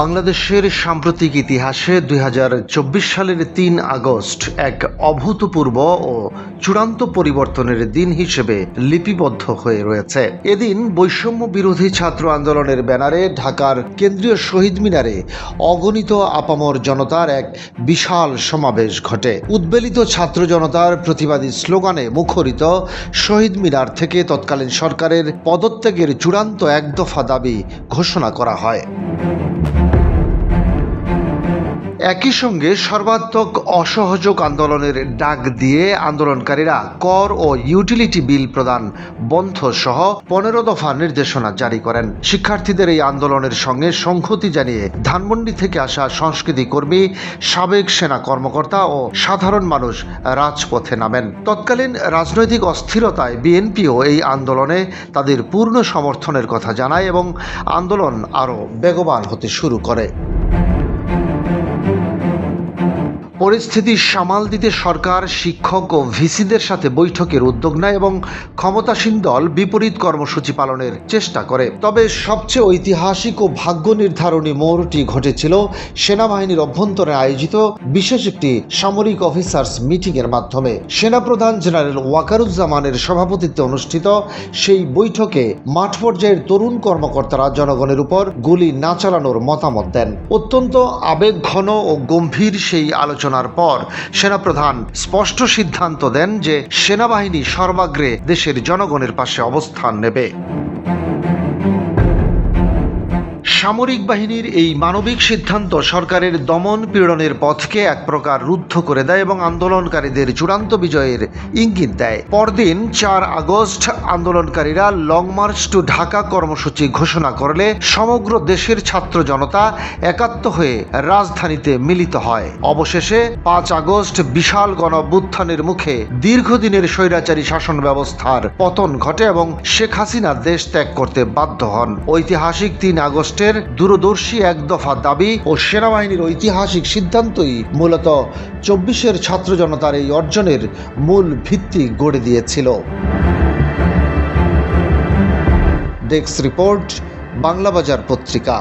বাংলাদেশের সাম্প্রতিক ইতিহাসে ২০২৪ সালের ৩ আগস্ট এক অভূতপূর্ব ও চূড়ান্ত পরিবর্তনের দিন হিসেবে লিপিবদ্ধ হয়ে রয়েছে। এদিন বৈষম্য বিরোধী ছাত্র আন্দোলনের ব্যানারে ঢাকার কেন্দ্রীয় শহীদ মিনারে অগণিত আপামর জনতার এক বিশাল সমাবেশ ঘটে। উদ্বেলিত ছাত্র জনতার প্রতিবাদী স্লোগানে মুখরিত শহীদ মিনার থেকে তৎকালীন সরকারের পদত্যাগের চূড়ান্ত এক দফা দাবি ঘোষণা করা হয়। একই সঙ্গে সর্বাত্মক অসহযোগ আন্দোলনের ডাক দিয়ে আন্দোলনকারীরা কর ও ইউটিলিটি বিল প্রদান বন্ধ সহ ১৫ দফা নির্দেশনা জারি করেন। শিক্ষার্থীদের এই আন্দোলনের সঙ্গে সংহতি জানিয়ে ধানমন্ডি থেকে আসা সংস্কৃতি কর্মী, সাবেক সেনা কর্মকর্তা ও সাধারণ মানুষ রাজপথে নামেন। তৎকালীন রাজনৈতিক অস্থিরতায় বিএনপিও এই আন্দোলনে তাদের পূর্ণ সমর্থনের কথা জানায় এবং আন্দোলন আরও বেগবান হতে শুরু করে। পরিস্থিতি সামাল দিতে সরকার, শিক্ষক ও ভিসিদের সাথে বৈঠকের উদ্যোগ নেয় এবং ক্ষমতাসীন দল বিপরীত কর্মসূচি পালনের চেষ্টা করে। তবে সবচেয়ে ঐতিহাসিক ও ভাগ্য নির্ধারণী মোড়টি ঘটেছিল সেনাবাহিনীর অভ্যন্তরে আয়োজিত বিশেষ একটি সামরিক অফিসার্স মিটিংয়ের মাধ্যমে। সেনাপ্রধান জেনারেল ওয়াকারুজ্জামানের সভাপতিত্বে অনুষ্ঠিত সেই বৈঠকে মাঠ পর্যায়ের তরুণ কর্মকর্তারা জনগণের উপর গুলি না চালানোর মতামত দেন। অত্যন্ত আবেগঘন ও গম্ভীর সেই আলোচনার পর সেনাপ্রধান স্পষ্ট সিদ্ধান্ত দেন যে সেনাবাহিনী সর্বাগ্রে দেশের জনগণের পাশে অবস্থান নেবে। সামরিক বাহিনীর এই মানবিক সিদ্ধান্ত সরকারের দমন পীড়নের পথকে এক প্রকার রুদ্ধ করে দেয় এবং আন্দোলনকারীদের চূড়ান্ত বিজয়ের ইঙ্গিত দেয়। পরদিন ৪ আগস্ট আন্দোলনকারীরা লং মার্চ টু ঢাকা কর্মসূচি ঘোষণা করলে সমগ্র দেশের ছাত্র জনতা একাত্ম হয়ে রাজধানীতে মিলিত হয়। অবশেষে ৫ আগস্ট বিশাল গণঅভ্যুত্থানের মুখে দীর্ঘদিনের স্বৈরাচারী শাসন ব্যবস্থার পতন ঘটে এবং শেখ হাসিনা দেশ ত্যাগ করতে বাধ্য হন। ঐতিহাসিক ৩ আগস্টের দূরদর্শী এক দফা দাবি ও সেনাবাহিনীর ঐতিহাসিক সিদ্ধান্তই মূলত ২৪-এর ছাত্র জনতার এই অর্জনের মূল ভিত্তি গড়ে দিয়েছিল। ডেস্ক রিপোর্ট, বাংলাবাজার পত্রিকা।